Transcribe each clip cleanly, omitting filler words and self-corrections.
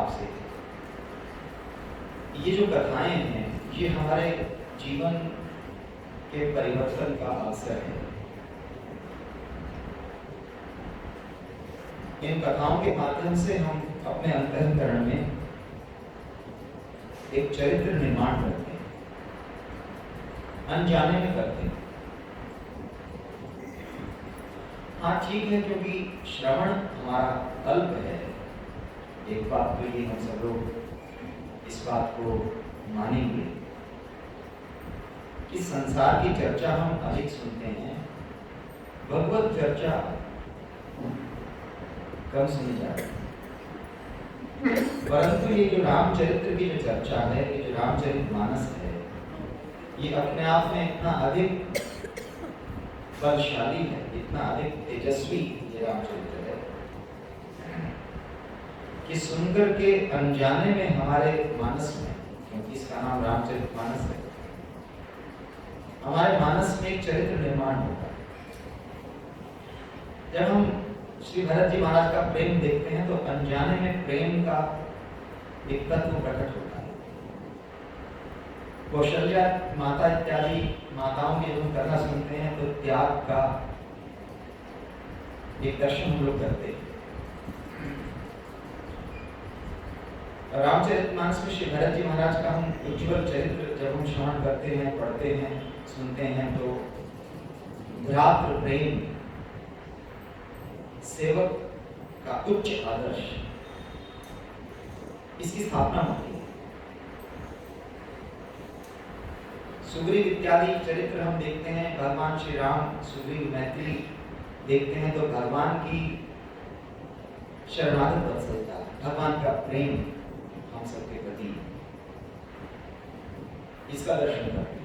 भाव से। ये जो कथाएं हैं ये हमारे जीवन के परिवर्तन का अवसर है। इन कथाओं के माध्यम से हम अपने अंतःकरण में एक चरित्र निर्माण करते हैं, अनजाने में करते हैं। हाँ ठीक है, क्योंकि श्रवण हमारा कल्प है। एक बात तो ये हम सब लोग इस बात को मानेंगे कि संसार की चर्चा हम अधिक सुनते हैं, भगवत चर्चा कम सुनी जाती है। परंतु ये जो रामचरित्र की जो चर्चा है, ये जो रामचरितमानस है, ये अपने आप में इतना अधिक बलशाली है, इतना अधिक तेजस्वी ये रामचरित्र है कि सुनकर के अनजाने में हमारे मानस में, क्योंकि इसका नाम रामचरितमानस है, हमारे मानस में एक चरित्र निर्माण होता है। जब हम श्री भरत जी महाराज का प्रेम देखते हैं तो अनजाने में प्रेम का एक तत्व प्रकट होता है। कौशल्या माता इत्यादि माताओं के जब कथा सुनते हैं तो त्याग का एक दर्शन हम लोग करते हैं। रामचरितमानस में श्री भरत जी महाराज का हम उज्ज्वल चरित्र जब हम श्रवण करते हैं, पढ़ते हैं, सुनते हैं तो भ्रातृ प्रेम, सेवक का उच्च आदर्श, इसकी स्थापना होती है। सुग्रीव इत्यादि चरित्र हम देखते हैं, भगवान श्री राम सुग्रीव मैत्री देखते हैं तो भगवान की शरणागत वत्सलता, भगवान का प्रेम हम सबके प्रति, इसका दर्शन करते हैं।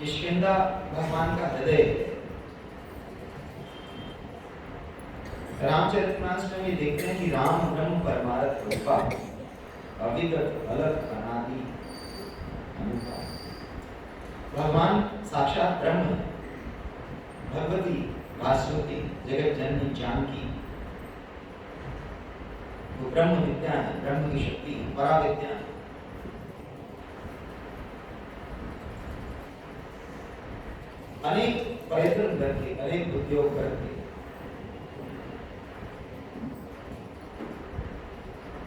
किष्किंधा भगवान का हृदय। रामचरितमानस में भी देखते हैं कि राम ब्रह्म परमार्थ रूपा, अविगत अलग अनादि अनुपा। भगवान साक्षात ब्रह्म है, भगवती भास्वती जगत जननी जानकी, वो ब्रह्म विद्या है, ब्रह्म की शक्ति है, पराविद्या है। अनेक प्रयत्न करके, अनेक उद्योग करके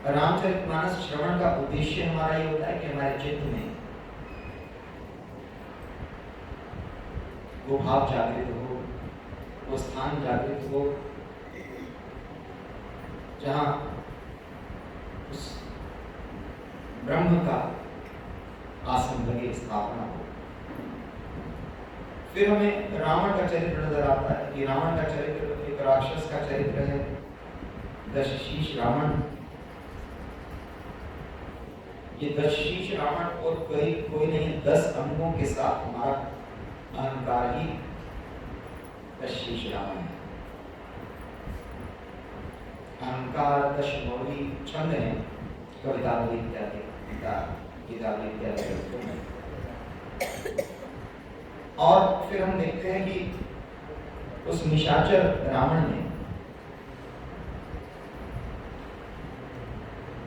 रामचरितमानस श्रवण का उद्देश्य हमारा ये होता है कि हमारे चित्त में वो भाव जागृत हो, वो स्थान जागृत हो जहां उस ब्रह्म का आसन लगे, स्थापना हो। फिर हमें रावण का चरित्र नजर आता है कि रावण का चरित्र एक राक्षस का चरित्र है, दशशीष रावण। ये दशशीष रावण और कोई नहीं, 10 अंगों के साथ हमारा अहंकार ही दशशीष रावण है। अहंकार दशमौली छंद है, कवितावली इत्यादि, गीतावली इत्यादि। और फिर हम देखते हैं कि उस निशाचर रावण ने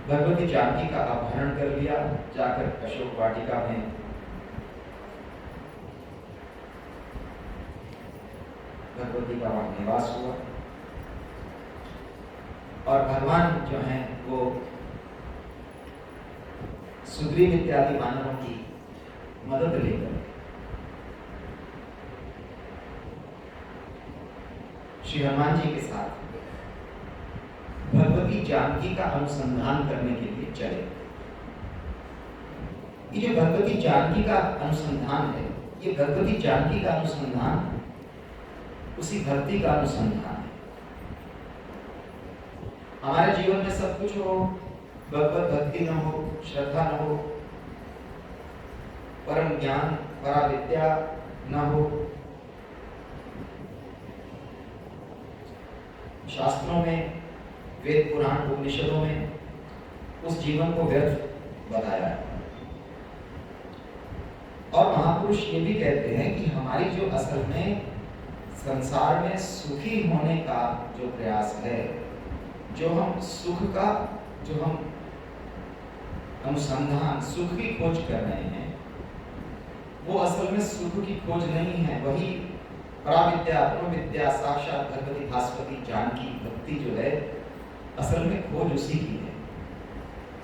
भगवती जानकी का अपहरण कर लिया, जाकर अशोक वाटिका में भगवती का वहां निवास हुआ। और भगवान जो हैं वो सुग्रीव इत्यादि वानरों की मदद लेकर श्री हनुमान जी के साथ भगवती जानकी का अनुसंधान करने के लिए चले। ये जो भगवती जानकी का अनुसंधान है, ये भगवती जानकी का अनुसंधान उसी भक्ति का अनुसंधान है। हमारे जीवन में सब कुछ हो, भगवत भक्ति न हो, श्रद्धा न हो, परम ज्ञान पराविद्या न हो, शास्त्रों में, वेद पुराण उपनिषदों में उस जीवन को व्यर्थ बताया है। और महापुरुष ये भी कहते हैं कि हमारी जो असल में संसार में सुखी होने का जो प्रयास है, जो हम सुख का, जो हम अनुसंधान, सुख की खोज कर रहे हैं, वो असल में सुख की खोज नहीं है। वही पराविद्या, ब्रह्मविद्या, साक्षात भगवती भास्वती जानकी भक्ति जो है, असल में खोज उसी की है।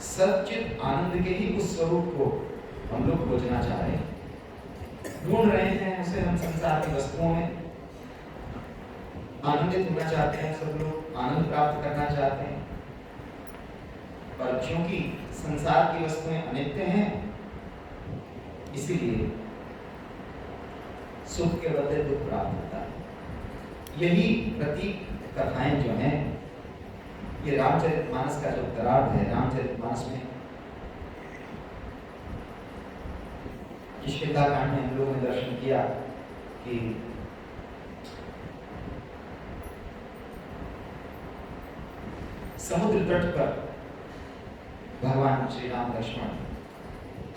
सच्चित आनंद के ही उस स्वरूप को हम लोग खोजना चाह रहे हैं, ढूंढ रहे हैं उसे। हम संसार की वस्तुओं में आनंदित होना चाहते हैं, सब लोग आनंद प्राप्त करना चाहते हैं, पर क्योंकि संसार की वस्तुएं अनित्य हैं, इसीलिए सुख के बदले दुख प्राप्त होता है। यही प्रतीक कथाएं जो हैं, ये रामचरितमानस का जो उत्तरार्ध है, रामचरितमानस में किष्किंधा-कांड में हम लोगों ने दर्शन किया कि समुद्र तट पर भगवान श्री राम लक्ष्मण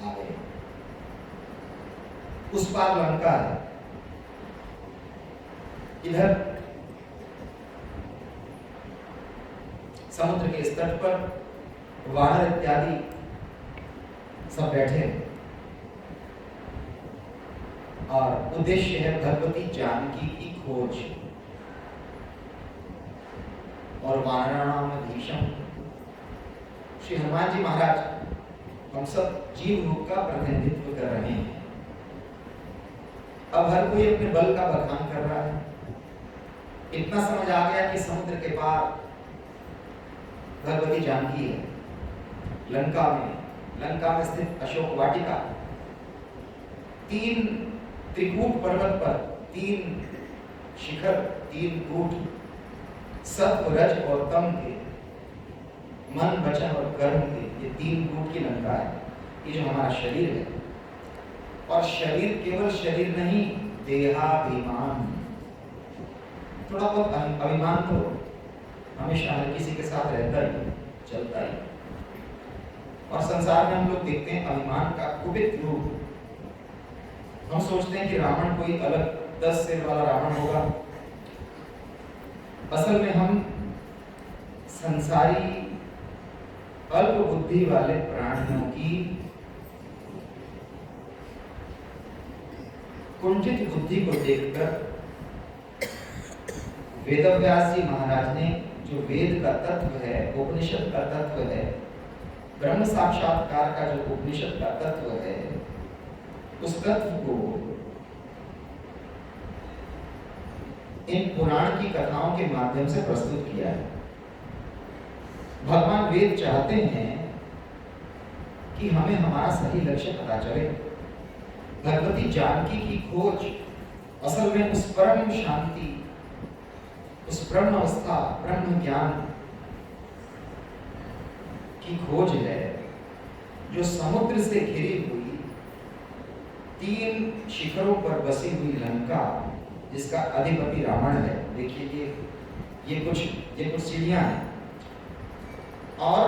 आ गए। उस पार लंका है, इधर समुद्र के इस तट पर वानर इत्यादि सब बैठे हैं और उद्देश्य है भगवती जानकी की खोज। और वानराणाम भीषम, श्री हनुमान जी महाराज हम सब जीव रूप का प्रतिनिधित्व कर रहे हैं। अब हर कोई अपने बल का बखान कर रहा है। इतना समझ आ गया कि समुद्र के पार भगवती जानकी है, लंका में स्थित अशोक वाटिका, 3 त्रिकूट पर्वत पर 3 शिखर, 3 कूट, सत्व, रज और तम के, मन, वचन और कर्म के, ये 3 कूट की लंका है। ये जो हमारा शरीर है, और शरीर केवल शरीर नहीं, देहाभिमान, थोड़ा बहुत अभिमान तो हमेशा हर किसी के साथ रहता ही, चलता ही। और संसार में हम लोग देखते हैं अभिमान का कुपित रूप। हम सोचते हैं कि रावण कोई अलग 10 सिर वाला रावण होगा। असल में हम संसारी अल्प बुद्धि वाले प्राणियों की कुंठित बुद्धि को देखकर वेदव्यास जी महाराज ने जो वेद का तत्व है, उपनिषद का तत्व है, ब्रह्म साक्षात्कार का जो उपनिषद का तत्व है, उस तत्व को इन पुराण की कथाओं के माध्यम से प्रस्तुत किया है। भगवान वेद चाहते हैं कि हमें हमारा सही लक्ष्य पता चले। भगवती जानकी की खोज असल में उस परम शांति, उस ब्रह्म अवस्था, ब्रह्म ज्ञान की खोज है, जो समुद्र से घिरी हुई 3 शिखरों पर बसी हुई लंका, जिसका अधिपति रावण है। देखिए ये कुछ सीढ़ियां हैं, और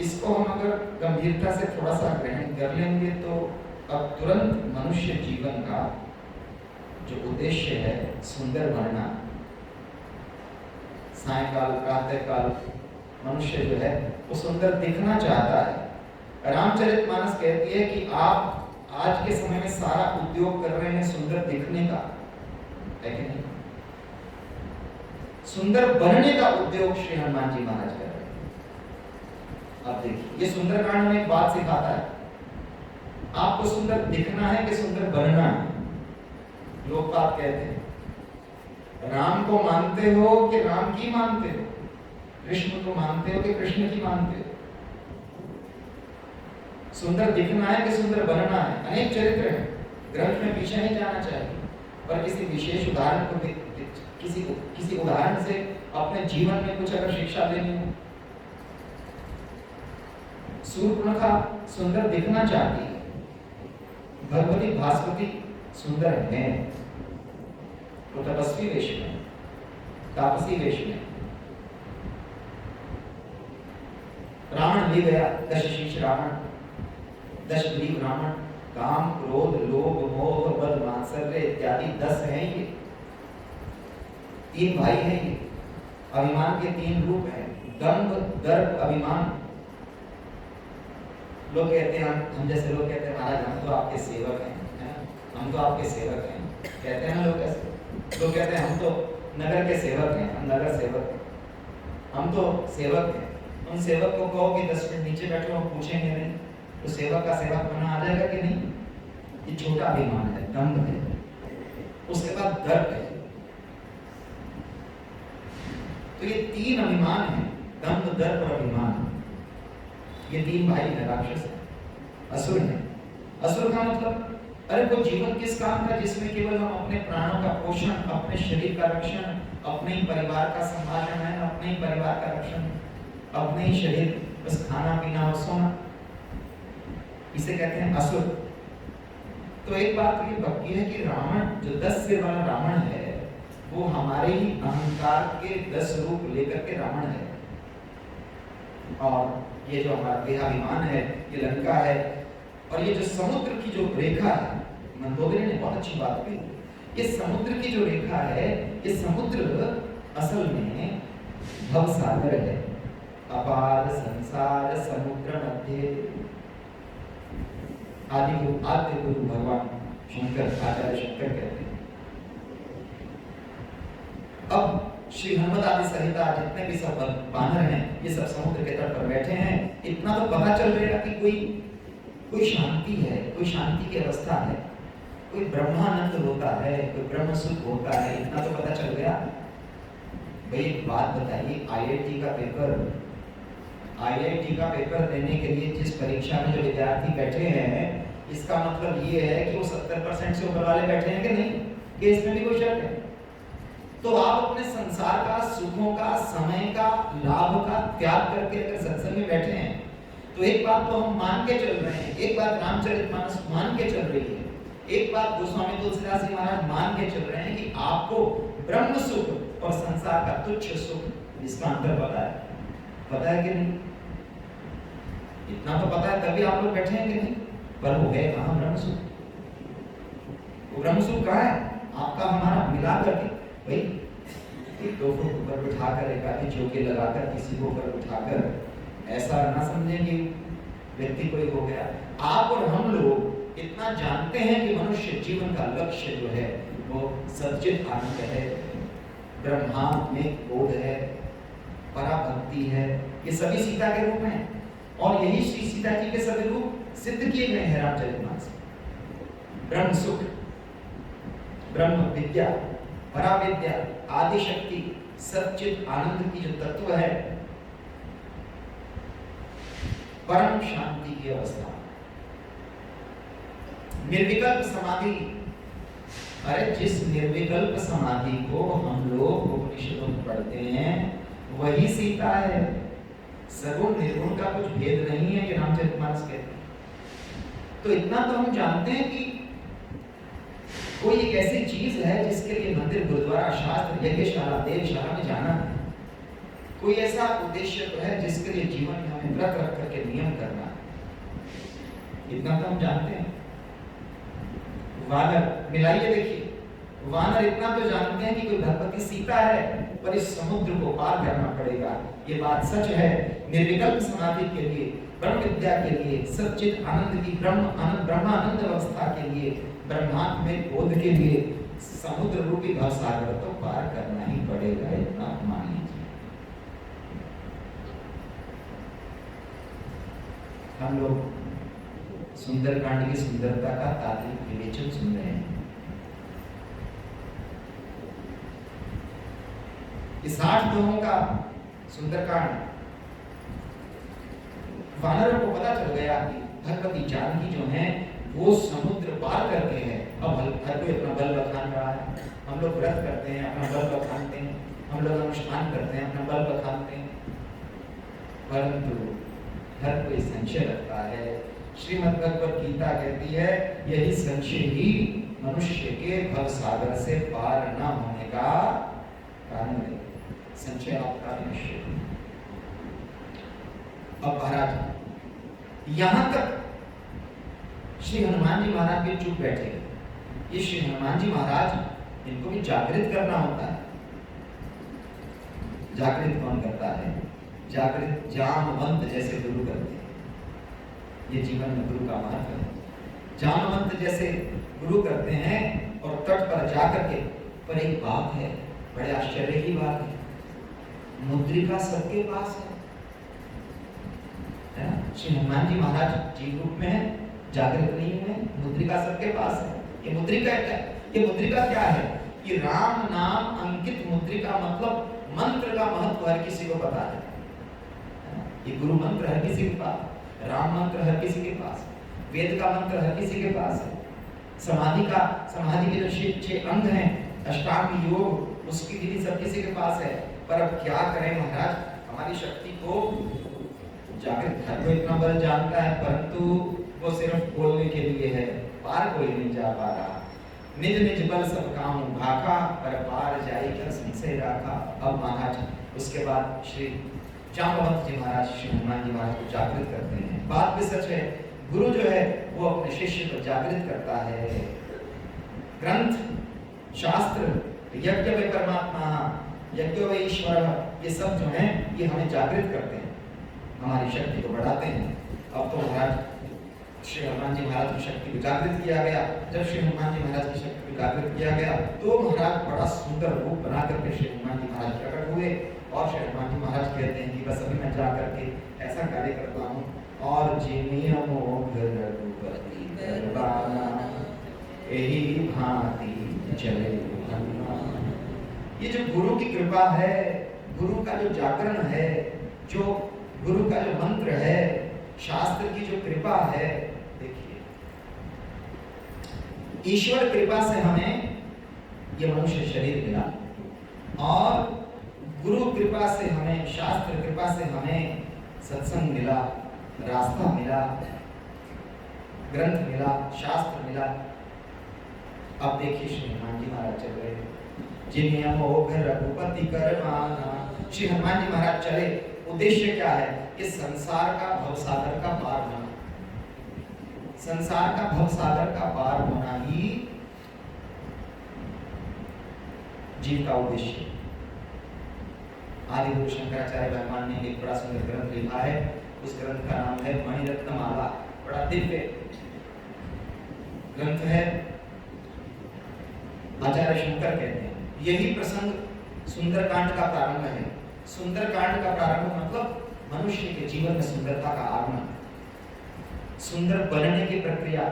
इसको हम अगर गंभीरता से थोड़ा सा ग्रहण कर लेंगे तो अब तुरंत मनुष्य जीवन का जो उद्देश्य है, सुंदर बनना, सायकाल प्रातःकाल मनुष्य जो है वो सुंदर दिखना चाहता है। रामचरितमानस कहती है कि आप आज के समय में सारा उद्योग कर रहे हैं सुंदर दिखने का, है कि नहीं? सुंदर बनने का उद्योग श्री हनुमान जी महाराज कर रहे हैं। अब देखिए, ये सुंदरकांड में एक बात सिखाता है, आपको सुंदर दिखना है कि सुंदर बनना है? लोग बात कहते हैं, राम को मानते हो कि राम की मानते हो, कृष्ण को मानते हो कि कृष्ण की मानते हो? सुंदर दिखना है कि सुंदर बनना है? अनेक चरित्र हैं, ग्रंथ में पीछे नहीं जाना चाहिए, पर किसी विशेष उदाहरण को किसी उदाहरण से अपने जीवन में कुछ अगर शिक्षा लेनी हो। शूर्पणखा सुंदर दिखना चाहती है, भगवती भास्वती सुंदर है, तो तपस्वी वेश में, तापसी वेश में रावण ले गया, दशशीष रावण, दशग्रीव रावण, काम, क्रोध, लोभ, मोह, बद, मात्सर्य इत्यादि 10 हैं। ये 3 भाई हैं, ये अभिमान के 3 रूप हैं। दंभ, दर्प, अभिमान। लोग कहते हैं, हम जैसे लोग कहते हैं महाराज हम तो आपके सेवक हैं, है ना, हम तो आपके सेवक हैं, कहते हैं ना लोग ऐसे। लोग कहते हैं हम तो नगर के सेवक हैं, हम नगर सेवक हैं, हम तो सेवक हैं। उन सेवक को कहो कि 10 मिनट नीचे बैठो, हम पूछेंगे नहीं, तो सेवक का सेवक बना आ जाएगा कि नहीं? ये छोटा अभिमान है, दंभ है। उसके बाद दर्प है। तो ये 3 अभिमान है, दंभ, दर्प और अभिमान। ये 3 भाई है, राक्षस है, असुर है। असुर का मतलब अरे वो जीवन किस काम का जिसमें केवल हम अपने प्राणों का पोषण, अपने शरीर का रक्षण, अपने ही परिवार का संभाषण है, अपने ही परिवार का रक्षण, अपने ही शरीर, बस खाना पीना और सोना, इसे कहते हैं असुर। तो एक बात तो ये पक्की है कि रावण, जो 10 सिर वाला रावण है, वो हमारे ही अहंकार के 10 रूप लेकर के रावण है। और ये जो हमारा देहाभिमान है, ये लंका है। और ये जो समुद्र की जो रेखा है, मंदोदरी ने बहुत अच्छी बात कही, ये समुद्र की जो रेखा है, ये समुद्र असल में भवसागर है। अपार संसार समुद्र मध्य, आदि गुरु भगवान शंकर, आचार्य शंकर कहते हैं। अब श्री हनुमत आदि संहिता जितने भी सब वानर हैं, ये सब समुद्र के तट पर बैठे हैं। इतना तो पता चल रहा कि कोई शांति है, कोई शांति की अवस्था है, कोई ब्रह्मानंद होता है, कोई ब्रह्म सुख होता है, इतना तो पता चल गया। भाई एक बात बताइए, आईआईटी का पेपर देने के लिए जिस परीक्षा में जो विद्यार्थी बैठे हैं, इसका मतलब ये है कि वो 70% से ऊपर वाले बैठे हैं कि नहीं, कि इसमें भी कोई शर्त है? तो आप अपने संसार का, सुखों का, समय का, लाभ का त्याग करके अगर सत्संग में बैठे हैं, तो एक बात तो हम मान के चल रहे हैं, एक बात रामचरितमानस मान के चल रही है, एक बात गोस्वामी तुलसीदास जी महाराज मान के चल रहे हैं कि आपको ब्रह्म सुख और संसार का तुच्छ सुख, इसका अंतर पता है कि नहीं? इतना तो पता है तभी आप लोग बैठे हैं कि नहीं? पर वो है कहाँ ब्रह्म सुख? वो ब्रह्म सुख कहाँ है? आपका हमारा मिला करके भाई, एक दो फुट ऊपर बिठाकर, एक आधी चौके लगाकर, किसी को ऊपर उठाकर, ऐसा ना समझें कि व्यक्ति कोई हो गया। आप और हम लोग इतना जानते हैं कि मनुष्य जीवन का लक्ष्य जो है वो सच्चित आनंद है, ब्रह्मांड में बोध है, पराभक्ति है। ये सभी सीता के रूप हैं और यही श्री सीता जी के सभी रूप सिद्ध किए गए हैं रामचरितमानस में। ब्रह्म सुख, ब्रह्म विद्या, पराविद्या, आदि शक्ति, सच्चित आनंद की जो तत्व है, परम शांति की अवस्था, निर्विकल्प समाधि। अरे जिस निर्विकल्प समाधि को हम लोग उपनिषदों में पढ़ते हैं, वही सीता है। सगुण निर्गुण का कुछ भेद नहीं है, ये रामचरितमानस कहते हैं। तो इतना तो हम जानते हैं कि कोई एक ऐसी चीज है जिसके लिए मंदिर, गुरुद्वारा, शास्त्र, यज्ञशाला, देवशाला में जाना है। कोई ऐसा उद्देश्य तो है जिसके लिए जीवन में हमें व्रत रख करके नियम करना है। इतना तो हम जानते हैं। वानर मिलाइए, देखिए, वानर इतना तो जानते हैं कि कोई भगवती सीता है, पर इस समुद्र को पार करना पड़ेगा। ये बात सच है। निर्विकल्प समाधि के लिए, ब्रह्म विद्या के लिए, सच्चित आनंद की ब्रह्मानंद अवस्था के लिए, ब्रह्मांड में बोध के लिए समुद्र रूपी भवसागर तो पार करना ही पड़ेगा। इतना मान लीजिए। हम लोग सुंदरकांड की सुंदरता का तात्विक विवेचन सुन रहे हैं। इस 8 दोहों का सुंदरकांड, वानरों को पता चल गया कि भगवती जानकी जो है वो समुद्र पार करके है। अब हर कोई अपना बल बखान रहा है। हम लोग व्रत करते हैं, अपना बल बखानते हैं, हम लोग अनुष्ठान करते हैं, अपना बल बखानते हैं, परंतु हर कोई संशय रखता है। श्रीमद् भगवत गीता कहती है, यही संशय ही मनुष्य के भव सागर से पार न होने का कारण है। संशय आपका निश्चय। अब महाराज यहां तक श्री हनुमान जी महाराज भी चुप बैठे। ये श्री हनुमान जी महाराज, इनको भी जागृत करना होता है। जागृत कौन करता है? जागृत जामवंत जैसे गुरु करते हैं। ये जीवन में गुरु का महत्व है। जामवंत जैसे गुरु करते हैं और तट पर जाकर के, पर एक बात है, बड़े आश्चर्य की बात है, मुद्रिका सबके पास है ना? श्री हनुमान जी महाराज जीव रूप में है, जागृत नहीं हुए, मुद्रिका सबके पास है। ये मुद्रिका क्या है? ये मुद्रिका क्या है? कि राम नाम अंकित मुद्रिका, मतलब मंत्र का महत्व हर किसी को पता है। ये गुरु मंत्र हर किसी के पास, राम मंत्र हर किसी के पास, वेद का मंत्र हर किसी के पास है, समाधि के जो 6 अंग हैं, अष्टांग योग, उसकी विधि सब किसी के पास है। पर अब क्या करें महाराज, हमारी शक्ति को जागृत हर कोई इतना बल जानता है, परंतु वो सिर्फ बोलने के लिए है, पार कोई नहीं जा पा रहा। निज निज बल सब काम भाखा, पर पार जाई क्या संशय राखा। अब महाराज उसके बाद श्री जामवंत जी महाराज श्री हनुमान जी महाराज को जागृत करते हैं। बात भी सच है, गुरु जो है वो अपने शिष्य को जागृत करता है। ग्रंथ, शास्त्र, यज्ञ में परमात्मा, यज्ञ में ईश्वर, ये सब जो है ये हमें जागृत करते हैं, हमारी शक्ति को बढ़ाते हैं। अब तो महाराज श्री हनुमान जी महाराज की शक्ति को जागृत किया गया। जब श्री हनुमान जी महाराज की शक्ति को जागृत किया गया तो महाराज बड़ा सुंदर रूप बना करके श्री हनुमान जी महाराज प्रकट हुए। और श्री हनुमान जी महाराज कहते हैं कि बस अभी मैं जा करके ऐसा कार्य करता हूँ, और जिमियमो रघुपति दरबारा, यही भांति चले हनुमान। ये जो गुरु की कृपा है, गुरु का जो जागरण है, जो गुरु का जो मंत्र है, शास्त्र की जो कृपा है, देखिए ईश्वर कृपा से हमें ये मनुष्य शरीर मिला, और गुरु कृपा से हमें, शास्त्र कृपा से हमें सत्संग मिला, रास्ता मिला, ग्रंथ मिला, शास्त्र मिला। अब देखिए श्री हनुमान जी महाराज चल रहे, जिमियम हो घर रघुपति करवाना। श्री हनुमान जी महाराज चले, उद्देश्य क्या है? कि संसार का भवसागर का पार होना, संसार का भवसागर का पार होना ही जीव का उद्देश्य। आदि गुरु शंकराचार्य भगवान ने एक बड़ा सुंदर ग्रंथ लिखा है, उस ग्रंथ का नाम है मणिरत्नमाला। बड़ा दिव्य ग्रंथ है, आचार्य शंकर कहते हैं। यही प्रसंग सुंदरकांड का प्रारंभ है। सुंदरकांड का प्रारंभ मतलब मनुष्य के जीवन में सुंदरता का आगमन, सुंदर बनने की प्रक्रिया।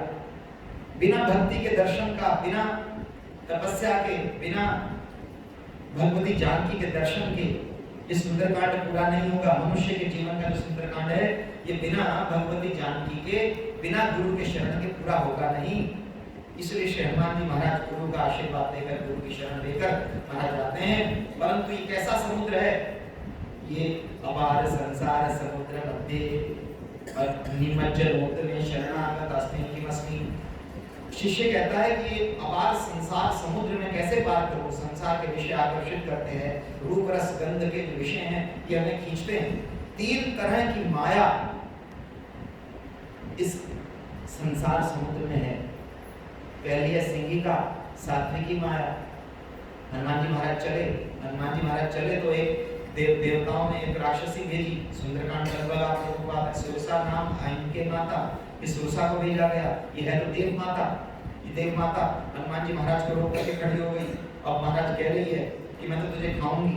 बिना भक्ति के दर्शन का, बिना तपस्या के, बिना भगवती जानकी के दर्शन के ये सुंदरकांड पूरा नहीं होगा। मनुष्य के जीवन का जो सुंदरकांड है ये बिना भगवती जानकी के, बिना गुरु के शरण के पूरा होगा नहीं। इसलिए श्री हनुमान जी महाराज गुरु का आशीर्वाद लेकर, गुरु की शरण लेकर महाराज जाते हैं। परंतु ये कैसा समुद्र है? ये अपार संसार समुद्र मध्य निमज्जनोत में शरणागत अस्मि किमस्मि। शिष्य कहता है कि ये अपार संसार समुद्र में कैसे पार करूं? संसार के विषय आकर्षित करते हैं, रूप रस गंध के जो विषय हैं ये हमें खींचते हैं। 3 तरह की माया इस संसार समुद्र में है। पहली है सिंहिका, सात्विकी माया। हनुमान जी महाराज चले तो एक देवताओं ने एक राक्षसी भेजी। सुंदरकांड लगभग आप लोगों को बात, सुरसा नाम इनके माता, इस सुरसा को भेजा गया। ये है तो देव माता। ये देव माता हनुमान जी महाराज को रोक करके खड़ी हो गई। अब महाराज कह रही है कि मैं तो तुझे खाऊंगी।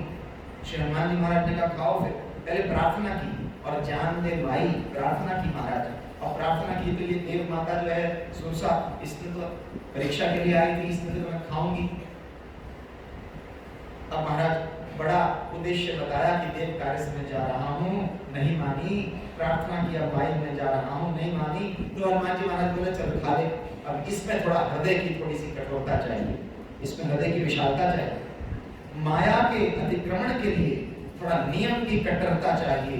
श्री हनुमान जी महाराज ने कहा खाओ। फिर पहले प्रार्थना की, और जान दे भाई, प्रार्थना की महाराज। और प्रार्थना की तो ये देव माता जो है सुरसा, इसने तो परीक्षा के लिए आई थी, इसने तो मैं खाऊंगी। अब महाराज बड़ा उद्देश्य बताया कि देव कार्य से मैं जा रहा हूँ, नहीं मानी। प्रार्थना किया भाई मैं जा रहा हूँ, नहीं मानी। तो हनुमान जी महाराज बोले चल खा ले। अब इसमें थोड़ा हृदय की थोड़ी सी कठोरता चाहिए, इसमें हृदय की विशालता चाहिए। माया के अतिक्रमण के लिए थोड़ा नियम की कट्टरता चाहिए,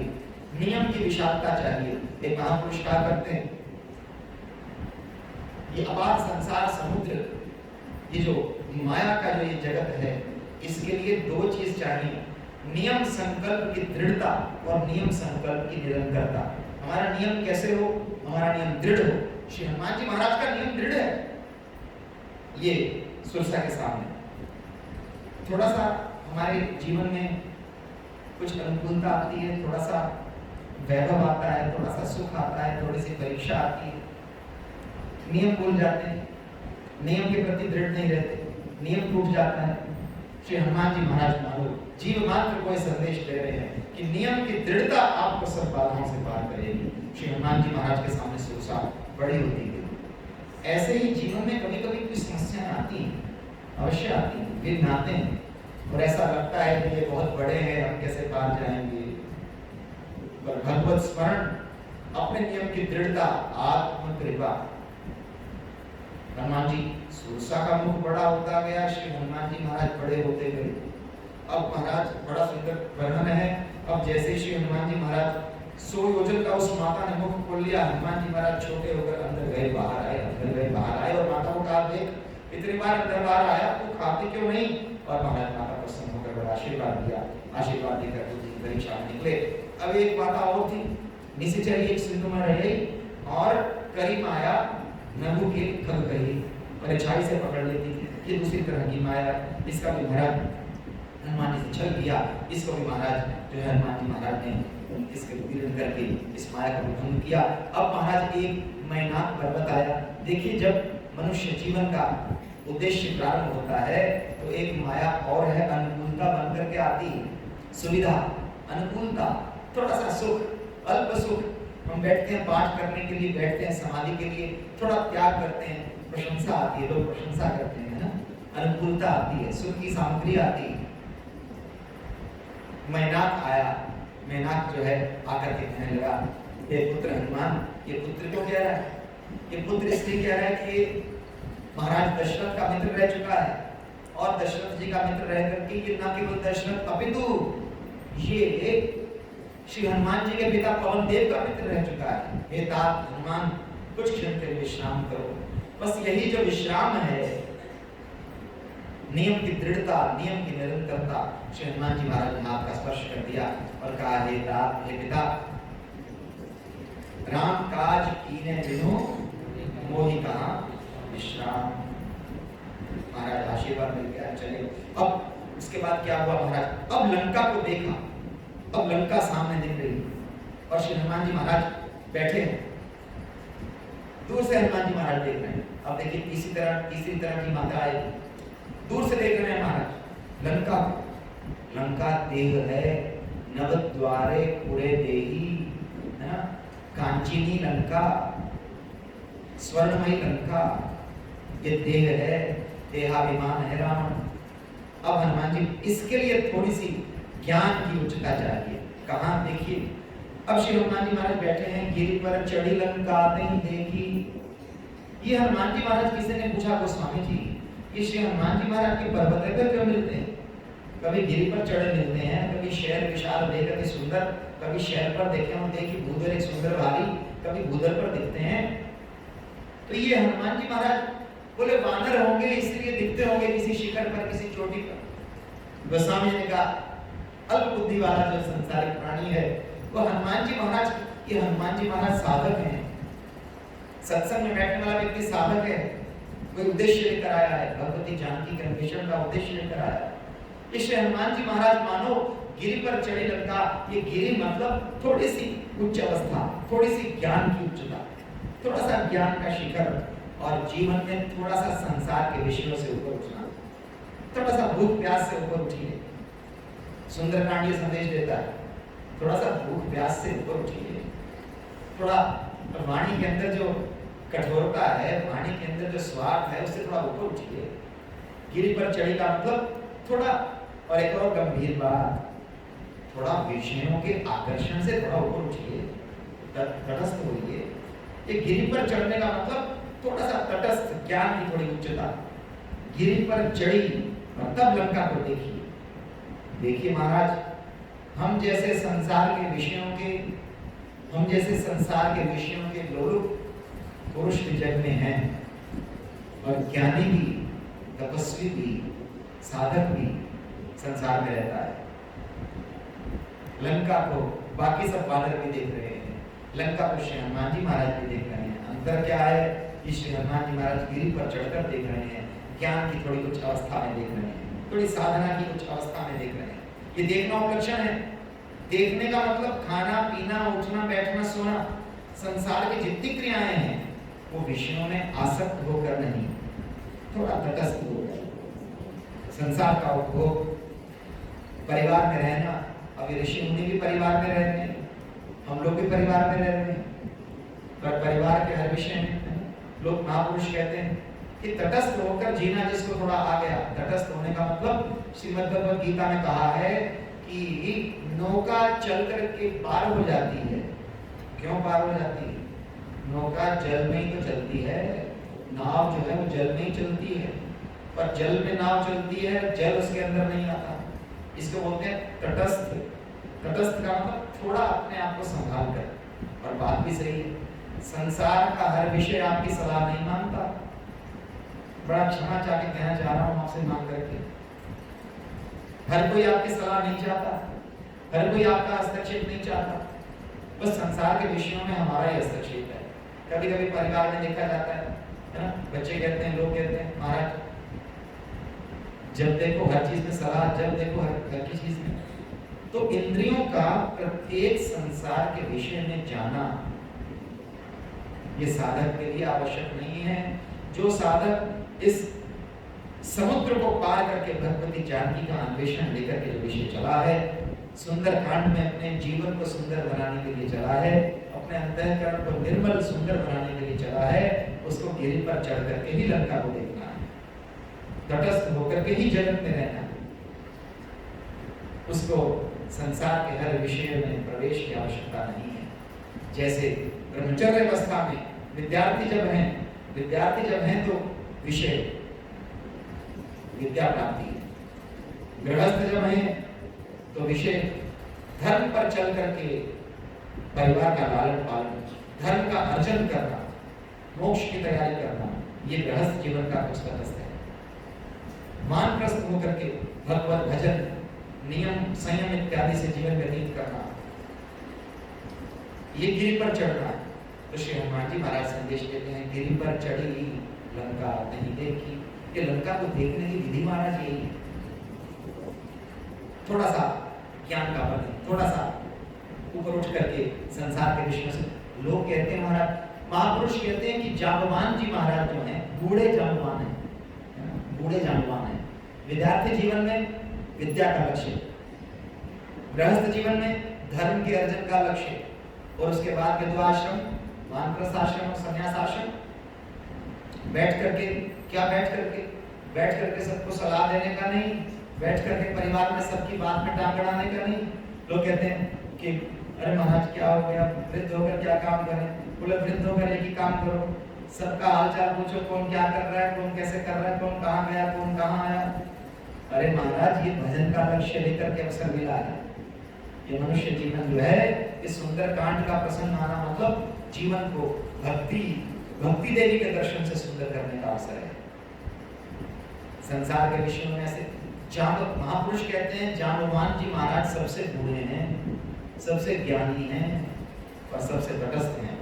नियम की विशालता चाहिए। एक महापुरुष कहा करते हैं, ये अपार संसार समुद्र, ये जो माया का जो ये जगत है, इसके लिए 2 चीज चाहिए, नियम संकल्प की दृढ़ता और नियम संकल्प की निरंतरता। हमारा नियम कैसे हो? हमारा नियम दृढ़ हो। श्री हनुमान जी महाराज का नियम दृढ़ है। ये सुरसा के सामने थोड़ा सा हमारे जीवन में कुछ अनुकूलता आती है, थोड़ा सा वैभव आता है, थोड़ा सा सुख आता है, थोड़ी सी परीक्षा आती है, नियम भूल जाते हैं, नियम के प्रति दृढ़ नहीं रहते, नियम टूट जाता है। श्री हनुमान जी महाराज मानो जीव मात्र को संदेश दे रहे हैं कि नियम की दृढ़ता आपको सब बाधाओं से पार करेगी। श्री हनुमान जी महाराज के सामने सुरक्षा बड़ी होती है। ऐसे ही जीवन में कभी कभी कुछ समस्याएं आती हैं, अवश्य आती हैं, विघ्न आते हैं, और ऐसा लगता है कि ये बहुत बड़े हैं, हम कैसे पार जाएंगे। पर भगवत स्मरण, अपने नियम की दृढ़ता, आत्म कृपा। हनुमान जी सुरसा का मुख बड़ा होता गया, श्री हनुमान जी महाराज बड़े होते गए। अब महाराज बड़ा सुंदर वर्णन है। अब जैसे श्री हनुमान जी महाराज 100 योजन का उस माता ने मुख खोल लिया, हनुमान जी महाराज छोटे होकर अंदर गए बाहर आए, अंदर गए बाहर आए, और माता को कहा देख इतनी बार अंदर बाहर आया, तू खाती क्यों नहीं। और महाराज माता प्रसन्न होकर बड़ा आशीर्वाद दिया, आशीर्वाद देकर दूसरी परीक्षा में निकले। अब एक माता और थी, निश्चय एक सिंधु में रह गई और करी माया नभु के ठग गई, परछाई से पकड़ लेती थी। ये दूसरी तरह की माया, इसका भी महाराज हनुमान जी से छल किया, इसको भी महाराज जो है हनुमान जी महाराज ने इसके विरोध करके इस माया का भंग किया। अब महाराज एक मैनाक पर्वत आया। देखिए, जब मनुष्य जीवन का उद्देश्य प्रारंभ होता है तो एक माया और है, अनुकूलता बनकर के आती है, सुविधा, अनुकूलता, थोड़ा सा सुख, अल्प सुख। हम बैठते हैं पाठ करने के लिए, बैठते हैं समाधि के लिए, थोड़ा त्याग करते हैं, प्रशंसा आती है, लोग प्रशंसा करते हैं ना, अनुकूलता आती है, सुख की सामग्री आती है। मैनाक आया, मैनाक जो है आकर के कहने लगा, ये पुत्र हनुमान, ये पुत्र क्यों कह रहा है, ये पुत्र इसलिए कह रहा है कि महाराज दशरथ का मित्र रह चुका है, और दशरथ जी का मित्र रह करके ये ना केवल दशरथ अपितु ये श्री हनुमान जी के पिता पवन देव का मित्र रह चुका है। हे तात हनुमान, कुछ क्षण के लिए विश्राम करो। बस यही जो विश्राम है, नियम की दृढ़ता, नियम की निरंतरता। श्री हनुमान जी महाराज ने हाथ का स्पर्श कर दिया और कहा, हे तात, हे पिता, राम काज कीने बिनु मोहि कहा विश्राम। महाराज आशीर्वाद मिल गया, चले। अब उसके बाद क्या हुआ महाराज, अब लंका को देखा, अब लंका सामने दिख रही और श्री हनुमान जी महाराज बैठे हैं, दूर से हनुमान जी महाराज देख रहे हैं। अब देखिए तीसरी तरह की माता आई, दूर से देख रहे हैं महाराज लंका। लंका देह है, नव द्वारे पूरे देही, है ना, कांचीनी लंका, स्वर्णमयी लंका, ये देह है, देहाभिमान है रावण। अब हनुमान जी इसके लिए थोड़ी सी ज्ञान की उच्चता चाहिए। कहाँ देखिए, अब श्री हनुमान जी महाराज बैठे हैं, गिरि पर चढ़ी लंका नहीं देखी। ये हनुमान जी महाराज किसी ने पूछा, गोस्वामी जी ये श्री हनुमान जी महाराज के पर्वत पर क्यों मिलते हैं? कभी गिरि पर चढ़े मिलते हैं, कभी शहर विशाल देखकर के सुंदर, कभी शहर पर देखे हम देखिए भूदर एक सुंदर वाली, कभी भूदर पर दिखते हैं। तो ये हनुमान जी महाराज बोले वानर होंगे इसलिए दिखते होंगे किसी शिखर पर, किसी चोटी पर। गोस्वामी जी ने कहा अल्प बुद्धि वाला जो संसारिक प्राणी है वो हनुमान जी महाराज, ये हनुमान जी महाराज साधक हैं। सत्संग में बैठने वाला व्यक्ति साधक है, कोई उद्देश्य लेकर आया है, भगवती जानकी के अन्वेषण का उद्देश्य लेकर आया है। इसलिए हनुमान जी महाराज मानो गिरि पर चढ़े लंका, ये गिरि मतलब थोड़ी सी उच्च अवस्था, थोड़ी सी ज्ञान की उच्चता, थोड़ा सा ज्ञान का शिखर, और जीवन में थोड़ा सा संसार के विषयों से ऊपर उठना, थोड़ा सा भूख प्यास से ऊपर उठिए। सुंदरकांड ये संदेश देता है, थोड़ा सा भूख प्यास से ऊपर उठिए, थोड़ा वाणी के अंदर जो कठोरता है, वाणी के अंदर जो स्वार्थ है, उससे थोड़ा ऊपर उठिए। गिरि पर चढ़ी का मतलब थोड़ा, और एक और गंभीर बात, थोड़ा विषयों के आकर्षण से थोड़ा ऊपर उठिए, तटस्थ होइए। ये गिरि पर चढ़ने का मतलब थोड़ा सा तटस्थ, ज्ञान की थोड़ी उच्चता। गिरि पर चढ़ी और तब लंका को देखिए। देखिए महाराज, हम जैसे संसार के विषयों के लोग पुरुष भी जग में हैं, और ज्ञानी भी, तपस्वी भी, साधक भी संसार में रहता है। लंका को बाकी सब वानर भी देख रहे हैं, लंका को श्री हनुमान जी महाराज भी देख रहे हैं। अंतर क्या है कि श्री हनुमान जी महाराज गिरि पर चढ़कर देख रहे हैं, ज्ञान की थोड़ी उच्च अवस्था में देख रहे हैं, थोड़ी साधना की उच्च अवस्था में देख रहे हैं। ये देखना उपलक्षण है। देखने का मतलब खाना पीना उठना बैठना सोना, संसार की जितनी क्रियाएं हैं वो विषयों में आसक्त होकर नहीं, थोड़ा तटस्थ होकर। संसार का उपभोग, परिवार में रहना, अभी ऋषि मुनि भी परिवार में रह रहे हैं, हम लोग भी परिवार में रह रहे हैं, पर परिवार के हर विषय में लोग महापुरुष कहते हैं कि तटस्थ होकर जीना जिसको थोड़ा आ गया। तटस्थ होने का मतलब श्रीमद् भगवद गीता में कहा है कि नौका चल करके पार हो जाती है। क्यों पार हो जाती है? नौका जल में ही तो चलती है, नाव जो है वो जल में ही चलती है, पर जल में नाव चलती है, जल उसके अंदर नहीं आता। इसको बोलते हैं तटस्थ। तटस्थ का मतलब थोड़ा अपने आप को संभाल कर। और बात भी सही है, संसार का हर विषय आपकी सलाह नहीं मानता। बड़ा क्षमा चाह के कहना चाह रहा हूं आपसे मांग करके, हर कोई आपकी सलाह नहीं चाहता, हर कोई आपका हस्तक्षेप नहीं चाहता। बस संसार के विषयों में हमारा ही हस्तक्षेप है। कभी कभी परिवार में देखा जाता है ना, बच्चे कहते हैं, लोग कहते हैं, महाराज जब देखो हर चीज में सलाह, जब देखो हर की चीज में। तो इंद्रियों का प्रत्येक संसार के विषय में जाना ये साधक के लिए आवश्यक नहीं है। जो साधक इस समुद्र को पार करके भगवती जानकी का अन्वेषण लेकर के जो विषय चला है, सुंदर कांड में अपने जीवन को सुंदर बनाने के लिए चला है, अपने अंतःकरण को निर्मल सुंदर बनाने के लिए चला है, उसको गिरी पर चढ़ करके ही लंका को देखना है, तटस्थ होकर के ही जगत में रहना है। उसको संसार के हर विषय में प्रवेश की आवश्यकता नहीं है। जैसे ब्रह्मचर्य अवस्था में विद्यार्थी जब हैं तो विषय विद्या प्राप्ति है, गृहस्थ जब हैं तो विषय धर्म पर चल करके परिवार का लालन पालन, धर्म का अर्जन करना, मोक्ष की तैयारी करना, ये गृहस्थ जीवन का कुछ तटस्थ है। मानप्रस्थ होकर के भगवत भजन, नियम संयम इत्यादि से जीवन व्यतीत करना, ये गिरि पर चढ़ना है। तो श्री हनुमान जी महाराज संदेश देते हैं, गिरि पर चढ़ी लंका नहीं देखी। ये लंका को देखने की विधि महाराज यही है। थोड़ा सा ज्ञान का बल, थोड़ा सा ऊपर उठ करके संसार के विषयों से। लोग कहते हैं महाराज, महापुरुष कहते हैं कि जांबवान जी महाराज जो हैं बूढ़े जांबवान हैं, बूढ़े जांबवान हैं। विद्यार्थी जीवन में विद्या का लक्ष्य, गृहस्थ जीवन में धर्म के अर्जन का लक्ष्य, और उसके बाद विद्वाश्रम, वानप्रस्थ आश्रम और संन्यास आश्रम। बैठ करके सबको सलाह देने का नहीं, बैठ करके परिवार में सबकी बात में टांग अड़ाने का नहीं। लोग कहते हैं कि अरे महाराज क्या हो गया, वृद्ध होकर क्या काम करें? बोले वृद्ध होकर एक ही काम करो, सबका हालचाल पूछो, कौन क्या कर रहा है, कौन कैसे कर रहा है, कौन कहाँ गया, कौन कहाँ आया। अरे महाराज, ये भजन का लक्ष्य लेकर के अवसर मिला है। ये मनुष्य जीवन जो है, इस सुंदर कांड का प्रसंग आना मतलब जीवन को भक्ति देवी के दर्शन से सुंदर करने का अवसर है। संसार के विषयों में ऐसे महापुरुष कहते हैं, जांबवान जी महाराज सबसे बूढ़े हैं, सबसे ज्ञानी हैं और सबसे तटस्थ हैं।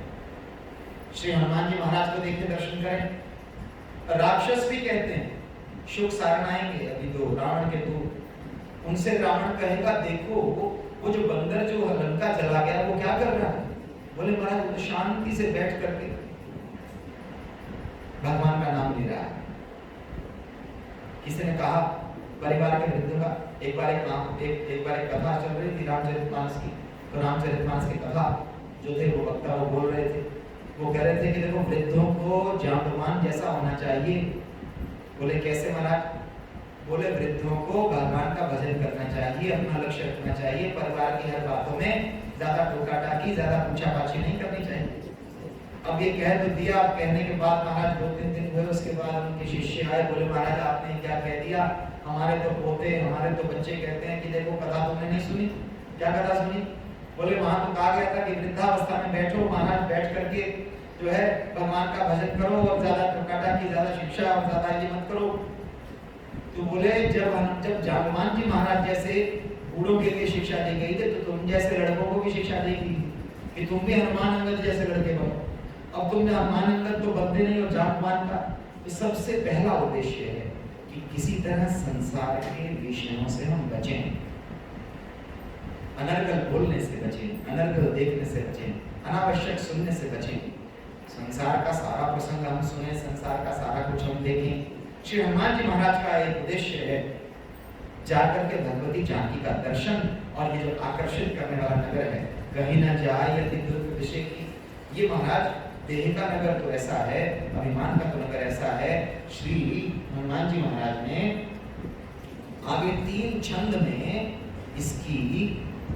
श्री हनुमान जी महाराज को देख के दर्शन करें। राक्षस भी कहते हैं, शुक सारण आएंगे अभी तो रावण के दूत, उनसे रावण कहेगा देखो वो जो बंदर जो लंका जला गया वो क्या कर रहा है? बोले महाराज वो शांति से बैठ करके भगवान का नाम ले रहा है। किसी ने कहा परिवार के वृद्धों का, एक बार एक कथा चल रही थी रामचरितमानस की। तो रामचरितमानस की कथा जो थे वो वक्ता वो बोल रहे थे, वो कह रहे थे कि देखो वृद्धों को जांबवान जैसा होना चाहिए। बोले कैसे महाराज? बोले वृद्धों को भगवान का भजन करना चाहिए, अपना लक्ष्य रखना चाहिए, परिवार की हर बातों में ज्यादा टोका टाकी, ज्यादा पूछा-पाछी नहीं करनी चाहिए। अब ये कह तो दिया, अब कहने के बाद महाराज 2-3 दिन हुए, उसके बाद उनके शिष्य आए, बोले महाराज आपने क्या कह दिया, हमारे तो पोते, हमारे तो बच्चे कहते हैं कि देखो कथा तुमने नहीं सुनी। क्या कथा सुनी? बोले वहां तो कहा गया था कि वृद्धावस्था में बैठो महाराज, बैठ करके जो है भगवान का भजन करो और ज्यादा टोका टाकी, ज्यादा शिक्षा और ज्यादा ये मत करो। तो बोले जब जांबवान जी महाराज जैसे बूढ़ों के लिए शिक्षा दी गई थी, तो तुम जैसे लड़कों को भी शिक्षा दी गई कि तुम भी हनुमान अंगद जैसे लड़के बनो। अब तुमने हनुमान अंगद तो बनते नहीं हो जांबवान का। तो सबसे पहला उद्देश्य है कि किसी तरह संसार के विषयों से हम बचें। अनर्गल बोलने से बचें, अनर्गल देखने से बचें, अनावश्यक सुनने से बचें। संसार का सारा प्रसंग हम सुने, संसार का सारा कुछ हम देखें। श्री हनुमान जी महाराज का एक उद्देश्य है जाकर के भगवती जानकी का दर्शन, और ये जो आकर्षित करने वाला नगर है, कहीं न जाए यदि दुर्ग विषय की, ये महाराज देह का नगर तो ऐसा है, अभिमान का तो नगर ऐसा है। श्री हनुमान जी महाराज ने आगे 3 छंद में इसकी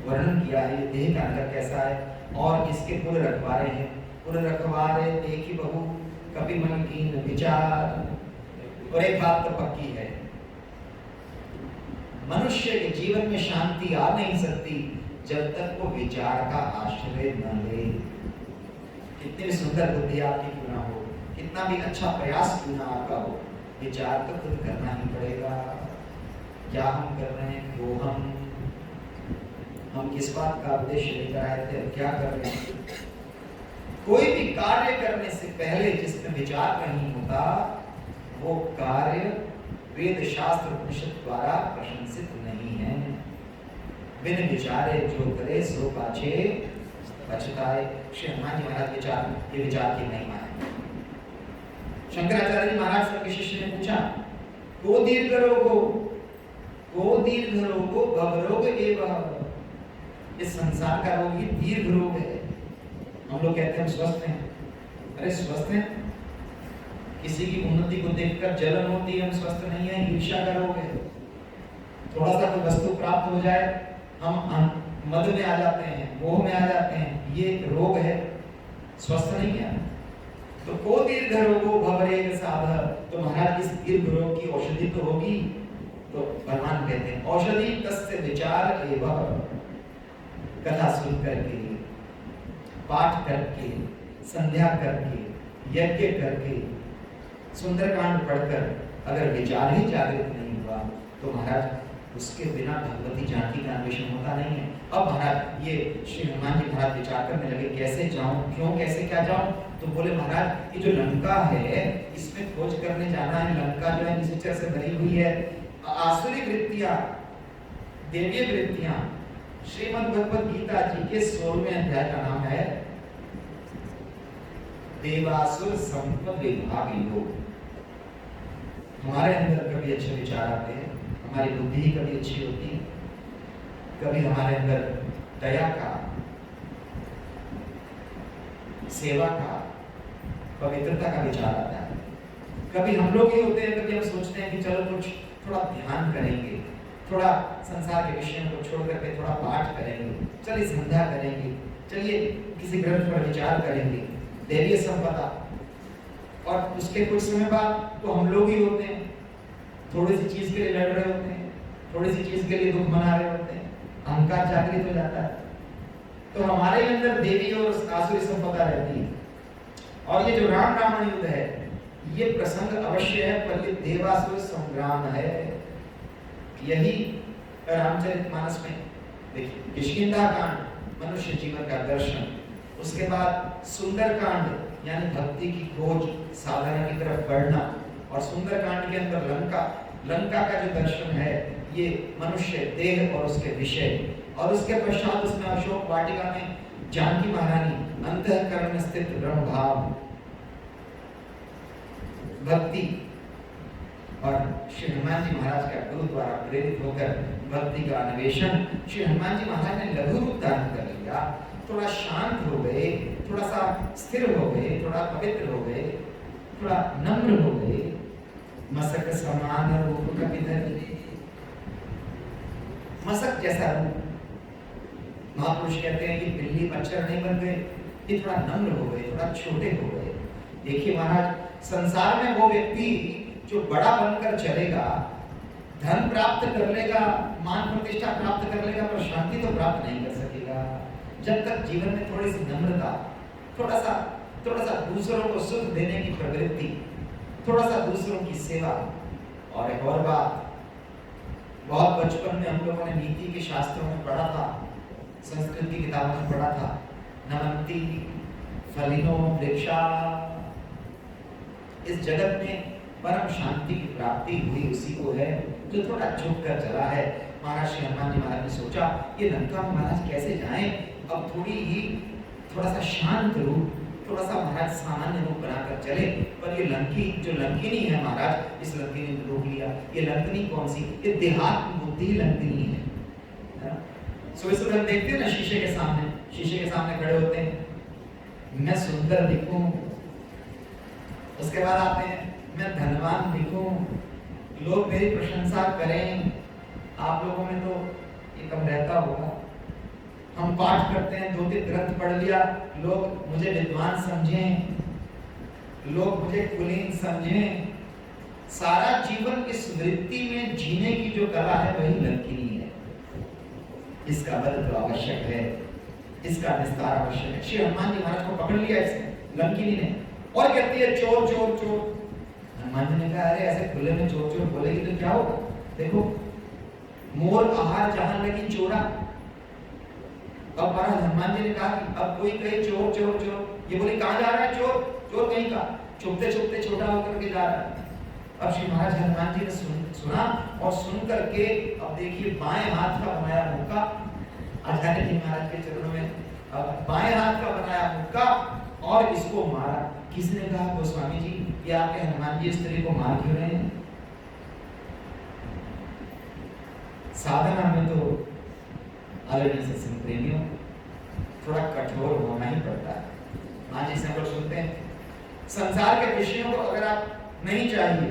वर्णन किया है, देह का नगर कैसा है, और इसके पुर रखवारे हैं। पुर रखवारे देखी बहु कभी मन कीन विचार। और एक बात तो पक्की है, मनुष्य के जीवन में शांति आ नहीं सकती जब तक वो विचार का आश्रय न ले। कितनी भी सुंदर बुद्धि आपकी क्यों ना हो, कितना भी अच्छा प्रयास क्यों ना आपका हो, विचार तो खुद करना ही पड़ेगा। क्या हम कर रहे हैं, वो हम किस बात का उद्देश्य लेकर आए थे, क्या कर रहे हैं। कोई भी कार्य करने से पहले जिसमें विचार नहीं होता, वो कार्य वेद शास्त्र उपनिषद द्वारा प्रशंसित नहीं है। बिन विचारे जो करे सो पाछे पछताए। श्री हनुमान जी महाराज ये विचार की नहीं माने। शंकराचार्य जी महाराज से शिष्य ने पूछा, को दीर्घ रोगो भवरोग एवं। इस संसार का रोग ही दीर्घ रोग है। हम लोग कहते हैं हम स्वस्थ हैं, अरे स्वस्थ हैं, किसी की उन्नति को देखकर जलन होती है, हम स्वस्थ नहीं है, ईर्ष्या का रोग है। थोड़ा सा कोई वस्तु प्राप्त हो जाए, हम मद में आ जाते हैं, मोह में आ जाते हैं, ये रोग है, स्वस्थ नहीं है। तो को दीर्घ रोगो भवरेग साधः, तो महाराज इस दीर्घ रोग की औषधि तो होगी। तो भगवान कहते हैं औषधि तस्य विचार एवं। कथा सुन करके, पाठ करके, संध्या करके, यज्ञ करके, सुंदरकांड पढ़कर अगर विचार ही जागृत नहीं हुआ, तो महाराज उसके बिना भगवती जानकी का अन्वेषण होता नहीं है। अब महाराज ये श्री हनुमान जी महाराज विचार करने लगे, कैसे जाऊं, क्यों, कैसे क्या जाऊं। तो बोले महाराज ये जो लंका है, इसमें खोज करने जाना है। लंका जो है निश्चय से भरी हुई है, आसुरी वृत्तियां, देवीय वृत्तियां। श्रीमद् भगवत गीता जी के 16वें अध्याय का नाम है देवासुर संपद विभाग योग। हमारे अंदर कभी अच्छे विचार आते हैं, हमारी बुद्धि ही कभी अच्छी होती है, कभी हमारे अंदर दया का, सेवा का, पवित्रता का विचार आता है। कभी हम लोग ही होते हैं, कभी हम सोचते हैं कि चलो कुछ थोड़ा ध्यान करेंगे, थोड़ा संसार के विषयों को छोड़ करके थोड़ा पाठ करेंगे, चलिए संध्या करेंगे, चलिए किसी ग्रंथ पर विचार करेंगे, दैवीय संपदा। और उसके कुछ समय बाद तो हम लोग ही होते हैं, थोड़ी सी चीज के लिए लड़ रहे होते हैं, थोड़ी सी चीज के लिए दुख मना रहे होते हैं, अहंकार जागृत हो जाता है, तो हमारे अंदर देवी और आसुरी संपदा रहती है। और ये जो राम रावण युद्ध है, ये प्रसंग अवश्य है, पर ये देवासुर संग्राम है। यही रामचरितमानस में देखिए, किष्किंधा कांड मनुष्य जीवन का दर्शन, उसके बाद सुंदरकांड यानी भक्ति की खोज, साधना की तरफ बढ़ना, और सुंदरकांड के अंदर लंका का जो दर्शन है, ये मनुष्य देह और उसके विषय। और उसके पश्चात उसमें अशोक वाटिका में जानकी महारानी अंतःकरण में स्थित ब्रह्म भाव, भक्ति। और श्री हनुमान जी महाराज का गुरु द्वारा प्रेरित होकर भक्ति का अन्वेषण श्री हनुमान जी महाराज ने लघु रूप धारण कर लिया। थोड़ा शांत हो गए, थोड़ा सा स्थिर हो गए, थोड़ा पवित्र हो गए, थोड़ा नम्र हो गए। मसक समान रूप का विधर, मसक जैसा रूप। महापुरुष कहते हैं कि बिल्ली मच्छर नहीं बन गए, ये थोड़ा नम्र हो गए, थोड़ा छोटे हो गए। देखिए महाराज, संसार में वो व्यक्ति जो बड़ा बनकर चलेगा, धन प्राप्त कर लेगा, मान प्रतिष्ठा प्राप्त कर लेगा, पर शांति तो प्राप्त नहीं कर सकेगा जब तक जीवन में थोड़ी सी नम्रता, थोड़ा सा दूसरों को सुख देने की प्रवृत्ति, थोड़ा सा दूसरों की सेवा। और एक और बात, बहुत बचपन में हम लोगों ने नीति के शास्त्रों में पढ़ा था, संस्कृत की किताबों में पढ़ा था, नमन्ति फलिनो वृक्षा। इस जगत में परम शांति की प्राप्ति हुई उसी को है जो थोड़ा झुक कर चला है। महाराज श्री हनुमान जी महाराज ने सोचा ये लंका में महाराज कैसे जाएं, अब थोड़ा सा शांत रूप, थोड़ा सा महाराज सामान्य रूप बनाकर चले। पर ये लंकिनी है महाराज, इस लंकिनी ने रोक लिया। ये लंकिनी कौन सी, ये देहात्म बुद्धि लंकिनी है। सो इस वक्त देखते हैं ना शीशे के सामने खड़े होते हैं, मैं सुंदर दिखूं, उसके बाद आते हैं मैं धनवान दिखूं, लोग मेरी प्रशंसा करें। आप लोगों में तो ये कम रहता होगा, हम पाठ करते हैं, 2-3 ग्रंथ पढ़ लिया, लोग मुझे विद्वान समझें, लोग मुझे कुलीन समझें। सारा जीवन इस वृत्ति में जीने की जो कला है वही लंकिनी है। इसका वध तो आवश्यक है, इसका निस्तार आवश्यक है। श्री हनुमान जी महाराज को पकड़ लिया इसने लंकिनी ने और कहती है चोर चोर चोर। हनुमान जी ने कहा अरे ऐसे खुले में चोर चोर बोलेगी तो क्या होगा, देखो मोर आहार जहां लगी चोरा। अब महाराज हनुमान जी ने कहा कि अब कोई कहे चोर चोर चोर, ये बोले कहां जा रहा है चोर, चोर कहीं का, चुपते चुपते छोटा होकर के जा रहा है। अब श्री महाराज हनुमान जी ने सुना और सुन करके अब देखिए बाएं हाथ का बनाया मुक्का, आचार्य जी महाराज के चरणों में बाएं हाथ का बनाया मुक्का और इसको मारा। किसने कहा गोस्वामी जी कि आपके हनुमान जी स्त्री को मार क्यों रहे हैं? साधना में तो आदरणीय सत्संग प्रेमियों थोड़ा कठोर होना ही पड़ता है। हाँ जी, सब लोग सुनते हैं संसार के विषयों को अगर आप नहीं चाहिए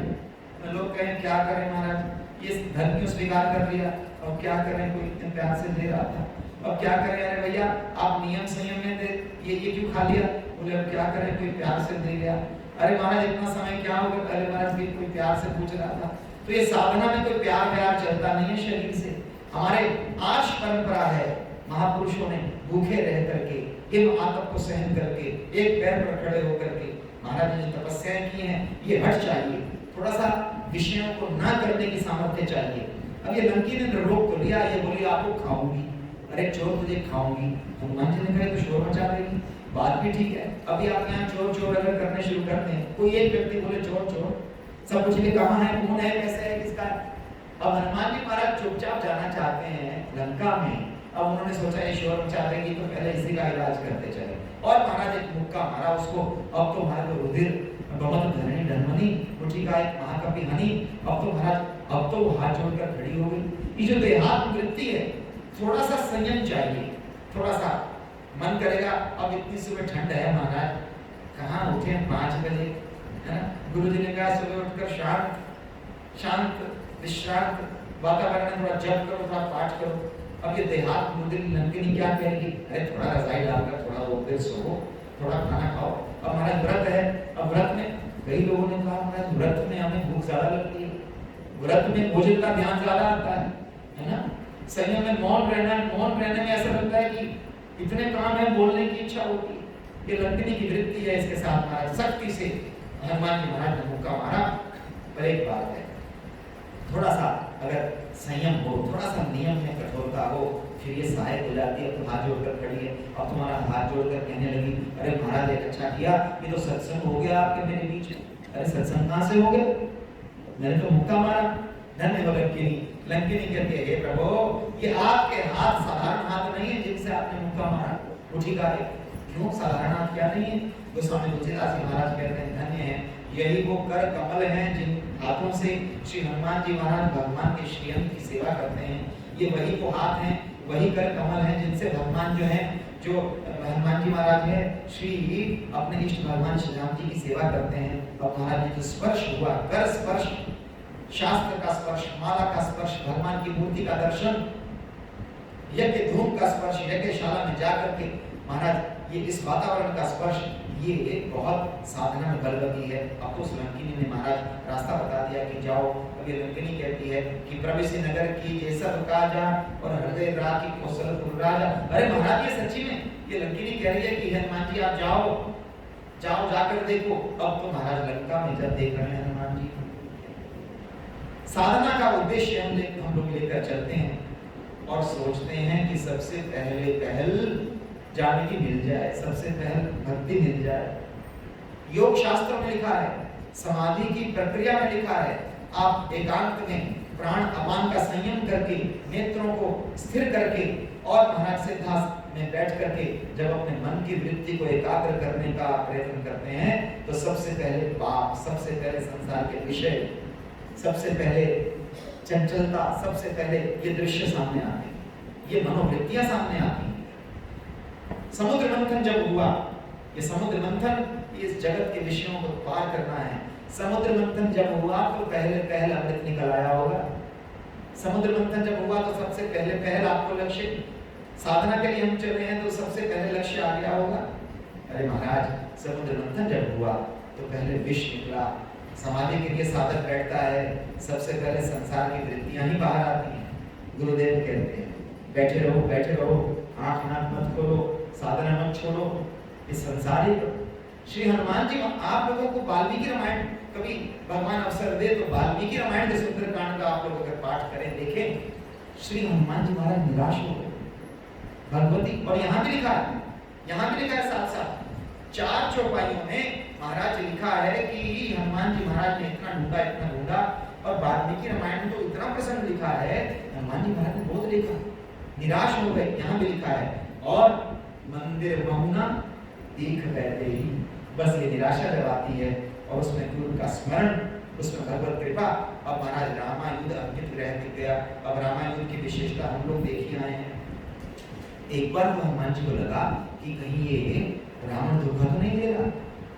तो लोग कहें क्या करें महाराज, ये धन क्यों स्वीकार कर लिया, और क्या करें कोई इतने प्यार से दे रहा था, अब क्या करें, अरे भैया आप नियम संयम में दे ये क्यों खा लिया, बोले अब क्या करें कोई प्यार से दे गया, अरे महाराज इतना समय क्या हो गया, अरे महाराज कोई प्यार से पूछ रहा था। तो ये साधना में कोई प्यार चलता नहीं है शरीर से। हमारे आर्ष परंपरा है, महापुरुषों ने भूखे रह करके इन आतप को सहन करके एक पैर पर खड़े होकर के महाराज ने तपस्याएं की हैं। ये हट चाहिए, थोड़ा सा विषयों को ना करने की सामर्थ्य चाहिए। अब ये लंकी ने रोक तो लिया, ये बोली आपको खाऊंगी, अरे चोर तुझे खाऊंगी। हनुमान जी ने कहा तो शोर मचा देगी, बात भी ठीक है। अभी आप यहाँ चोर चोर अगर करने शुरू करते हैं, कोई एक व्यक्ति बोले चोर चोर, सब कुछ लिए कहाँ है, कौन है, कैसे है, किसका। अब हनुमान जी महाराज चुपचाप जाना चाहते हैं लंका में। अब उन्होंने सोचा ये शोर मचा देगी तो पहले इसी का इलाज करते चले, और महाराज एक मुक्का मारा उसको। अब तो महाराज रुधिर बहुत धरणी धनमनी उठी का एक महाकवि हनी। अब तो महाराज अब तो हाथ जोड़कर खड़ी हो गई। ये जो देहात्म वृत्ति है, थोड़ा सा संयम चाहिए, थोड़ा सा मन करेगा। अब इतनी सुबह ठंड है महाराज, कहाँ उठे 5 बजे, है ना। गुरु जी ने कहा सुबह उठकर शांत विश्रांत वातावरण में थोड़ा जप करो, थोड़ा पाठ करो। अब ये देहात्म बुद्धि लंकिनी क्या कहेगी, अरे थोड़ा रजाई डालकर थोड़ा देर सो, थोड़ा खाना खाओ। अब हमारा व्रत है, अब व्रत में कई लोगों ने कहा महाराज व्रत में हमें भूख ज्यादा लगती है, व्रत में भोजन का ध्यान ज्यादा आता है ना। संयम में मौन रहने में ऐसा लगता है कि इतने काम है, बोलने की इच्छा होती है। ये लंकिनी की वृत्ति है। इसके साथ महाराज सख्ती से हनुमान जी महाराज ने मुक्का मारा। पर एक बात है, थोड़ा सा अगर संयम हो, थोड़ा सा नियम में कठोरता हो, फिर ये सहायक हो जाती है। तो हाथ जोड़कर खड़ी है, अब तुम्हारा हाथ जोड़कर कहने लगी अरे महाराज एक अच्छा किया, ये तो सत्संग हो गया आपके मेरे बीच में। अरे सत्संग कहाँ से हो गया, मैंने तो मुक्का मारा। धन्य हो लंकिनी। लंकिनी कहती है हे प्रभु ये आपके हाथ साधारण हाथ नहीं है जिनसे आपने मुक्का मारा। उठी का क्यों साधारण हाथ क्या नहीं है। तो स्वामी तुलसीदास जी महाराज कहते हैं धन्य है यही वो कर कमल हैं जिन हाथों से श्री हनुमान जी महाराज भगवान के श्रीअंग की सेवा करते हैं। ये वही वो हाथ हैं, वही कर कमल हैं जिनसे भगवान जो हनुमान जी महाराज है श्री अपने इष्ट भगवान श्री राम जी की सेवा करते हैं। और महाराज जी जो स्पर्श हुआ, कर स्पर्श, शास्त्र का स्पर्श, माला का स्पर्श, भगवान की मूर्ति का दर्शन, यज्ञ धूम का स्पर्श, यज्ञशाला में जाकर के महाराज ये इस वातावरण का स्पर्श, ये एक बहुत साधना में बलवती है। अब तो लंकिनी ने महाराज रास्ता बता दिया कि जाओ। अब ये लंकिनी कहती है कि प्रविशि नगर की ये सब काजा और हृदय राखी कौशलपुर राजा। अरे महाराज ये सच्ची में ये लंकिनी कह रही है कि हनुमान जी आप जाओ जाकर देखो। अब तो महाराज लंका में जब देख रहे हैं हनुमान जी, साधना का उद्देश्य हम लोग लेकर चलते हैं और सोचते हैं कि सबसे पहल जानकी मिल जाए, सबसे पहले भक्ति मिल जाए। योग शास्त्र में लिखा है, समाधि की प्रक्रिया में लिखा है, आप एकांत में प्राण अपान का संयम करके, नेत्रों को स्थिर करके और महाराज सिद्धासन में बैठ करके जब अपने मन की वृत्ति को एकाग्र करने का प्रयत्न करते हैं तो सबसे पहले पाप, सबसे पहले संसार के विषय, सबसे पहले चंचलता, सबसे पहले ये दृश्य सामने आते हैं, ये मनोवृत्तियां सामने आती हैं। समुद्र मंथन जब हुआ, ये समुद्र मंथन इस जगत के विषयों को पार करना है। समुद्र मंथन जब हुआ तो पहले अमृत निकल आया होगा। समुद्र मंथन जब हुआ तो सबसे पहले आपको लक्ष्य, साधना के लिए हम चल रहे हैं तो सबसे पहले लक्ष्य आ गया होगा। अरे महाराज, समुद्र मंथन जब हुआ तो पहले विष निकला। समाधि के लिए साधक बैठता है, सबसे पहले संसार की वृत्तियां ही बाहर आती हैं। गुरुदेव कहते हैं बैठे रहो, आंख नाक मत खोलो, साधना मत छोड़ो, इस संसारिक। श्री हनुमान जी, आप लोगों को वाल्मीकि रामायण कभी भगवान अवसर दे तो वाल्मीकि रामायण के सुंदरकांड का आप लोग अगर पाठ करें, देखें, श्री हनुमान जी महाराज निराश हो गए भगवती। और यहाँ भी लिखा है साथ साथ 4 चौपाइयों में महाराज लिखा है कि हनुमान जी महाराज ने इतना ढूंढा और वाल्मीकि रामायण में तो इतना प्रसंग लिखा है, हनुमान जी महाराज ने बहुत लिखा, निराश हो गए, यहाँ भी लिखा है। और मंदिर बहुना दीख बैठे ही, बस ये निराशा जब आती है और उसमें गुरु का स्मरण, उसमें भगवत कृपा। अब महाराज रामायुध अंकित रह गया। अब रामायुध की विशेषता हम लोग देख ही आए हैं। एक बार तो हनुमान जी को लगा कि कहीं ये रावण धोखा तो नहीं दे रहा।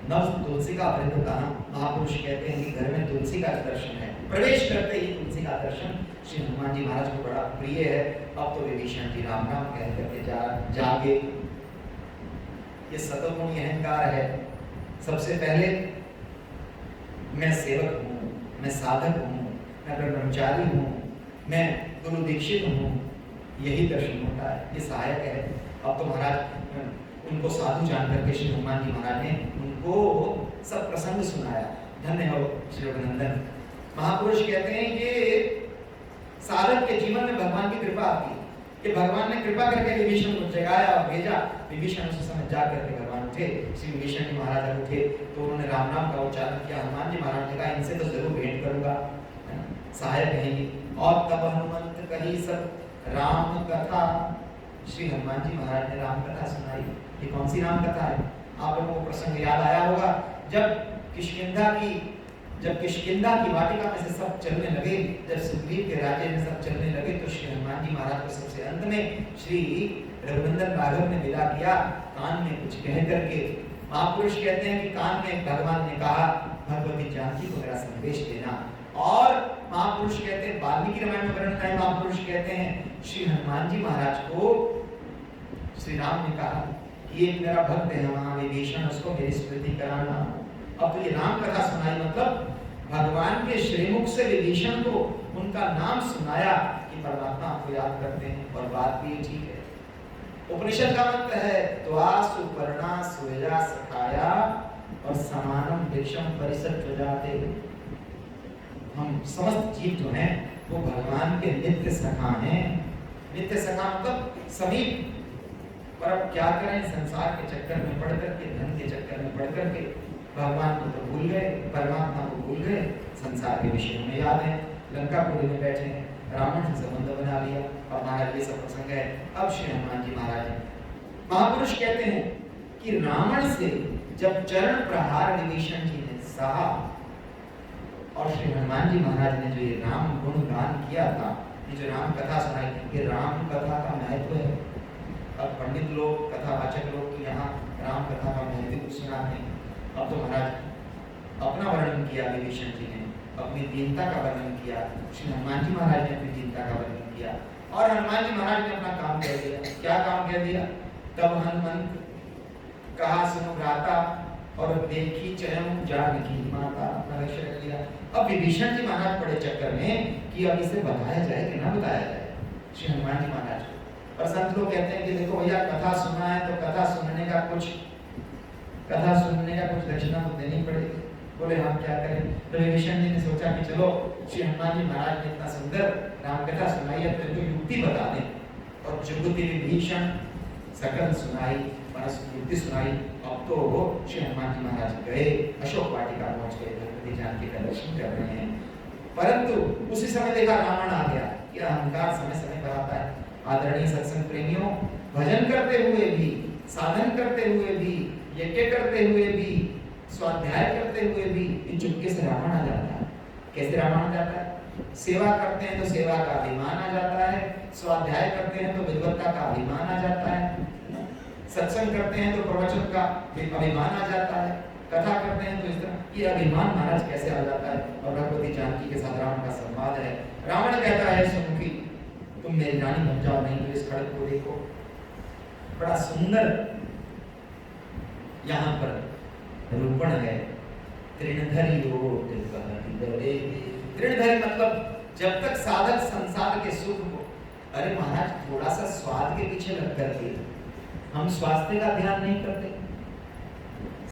नव तुलसी का परिवर्तन, महापुरुष कहते हैं कि घर में तुलसी का दर्शन है, प्रवेश करते ही तुलसी का दर्शन श्री हनुमान जी महाराज को बड़ा प्रिय है। अब तो विभीषण जी राम राम कह करके जागे। ये सतोगुणी अहंकार है। सबसे पहले मैं सेवक हूँ, मैं साधक हूँ, मैं ब्रह्मचारी हूँ, मैं गुरु दीक्षित हूँ, यही दर्शन होता है, ये सहायक है। अब तो महाराज उनको साधु जान करके श्री हनुमान जी महाराज ने उनको सब प्रसंग सुनाया। धन्य हो श्री रघुनंदन। महापुरुष कहते हैं कि साधक के जीवन में भगवान की कृपा आती है कि भगवान ने कृपा करके विभीषण को जगाया और भेजा। विभीषण उस समय जा करके भगवान उठे, श्री विभीषण जी महाराज उठे तो उन्होंने राम नाम का उच्चारण किया। हनुमान जी महाराज ने कहा इनसे तो जरूर भेंट करूंगा, सहायक कहेंगे। और तब हनुमंत कही सब राम कथा, श्री हनुमान जी महाराज ने राम कथा सुनाई। ये कौन सी राम कथा है? आप लोगों को प्रसंग याद आया होगा जब किष्किंधा की वाटिका में से सब चलने लगे, जब सुग्रीव के राज्य में सब चलने लगे तो श्री हनुमान जी महाराज को सबसे अंत में श्री रघुनंदन राघव ने विदा किया, कान में कुछ कह करके। महापुरुष कहते हैं कि कान में भगवान ने कहा भगवती जानकी को मेरा संदेश देना। और महापुरुष कहते हैं, वाल्मीकि रामायण में वर्णन है, महापुरुष कहते हैं श्री हनुमान जी महाराज को श्री राम ने कहा कि एक मेरा भक्त है वहां विभीषण, उसको मेरी स्मृति कराना। अब तो ये राम कथा सुनाई, मतलब भगवान के श्रीमुख से विभीषण को उनका नाम सुनाया कि परमात्मा आपको याद करते हैं। और बात भी ठीक है, उपनिषद का मंत्र है त्वा सुपर्णा सुयजा सखाया और समानम वृक्षम परिसत्वजाते। हम समस्त जीव जो हैं वो भगवान के नित्य सखा हैं। नित्य सखा मतलब समीप। पर अब क्या करें, संसार के चक्कर में पड़ करके, धन के चक्कर में पड़ करके भगवान को तो भूल गए, परमात्मा को भूल गए, संसार के विषयों में याद है, लंकापुरी में बैठे हैं, रावण से संबंध बना लिया। और महाराज ये सब प्रसंग है। अब श्री हनुमान जी महाराज महापुरुष कहते हैं कि रावण से जब चरण प्रहार विभीषण जी ने सहा और श्री हनुमान जी महाराज ने जो ये राम गुण गान किया था, ये जो राम कथा सुनाई, ये राम कथा का महत्व है। अब पंडित लोग, कथावाचक लोग की यहाँ राम कथा का महत्व सुनाते हैं। अब तो महाराज अपना वर्णन किया विभीषण जी ने, अपनी दीनता का वर्णन किया, श्री हनुमान जी महाराज ने अपनी दीनता का वर्णन किया और हनुमान जी महाराज ने अपना काम कह दिया। क्या काम कह दिया? तब हनुमंत कहा सुनो भ्राता और देखी चयन जानकी माता, अपना लक्ष्य रख दिया। अब विभीषण जी महाराज बड़े चक्कर में कि अब इसे बताया जाए कि ना बताया जाए श्री हनुमान जी महाराज को। और संत लोग कहते हैं कि देखो भैया कथा सुनना है तो कथा सुनने का कुछ दक्षिणा तो देनी पड़ेगी। बोले हम क्या करें? तो विभीषण जी ने सोचा कि चलो श्री हनुमान जी महाराज ने इतना सुंदर राम कथा सुनाई है तो युक्ति बता दें। और जुगति विभीषण सकल सुनाई, परस युक्ति सुनाई। अब तो श्री हनुमान जी महाराज गए, अशोक वाटिका पहुंच गए, भगवती जानकी का दर्शन कर रहे हैं। परंतु उसी समय देखा रावण आ गया। यह अहंकार समय समय पर आता है। आदरणीय सत्संग प्रेमियों, भजन करते हुए भी, साधन करते हुए भी, यज्ञ करते हुए भी, स्वाध्याय करते हुए भी चुपके से रावण आ जाता है। कैसे रावण आ जाता है? सेवा करते हैं तो सेवा का अभिमान आ जाता है, स्वाध्याय करते हैं तो विद्वत्ता का अभिमान आ जाता है, सत्संग करते हैं तो प्रवचन का अभिमान आ जाता है, कथा करते हैं तो इस तरह। ये अभिमान महाराज कैसे आ जाता है? और भगवती जानकी के साथ रावण का संवाद है। रावण कहता है सुमुखी तुम मेरी रानी बन जाओ, नहीं तो इस खड़ग को देखो। बड़ा सुंदर यहाँ पर रूपण है। तृणधरी तृणधरी मतलब जब तक साधक संसार के सुख को, अरे महाराज थोड़ा सा स्वाद के पीछे लग करके हम स्वास्थ्य का ध्यान नहीं करते।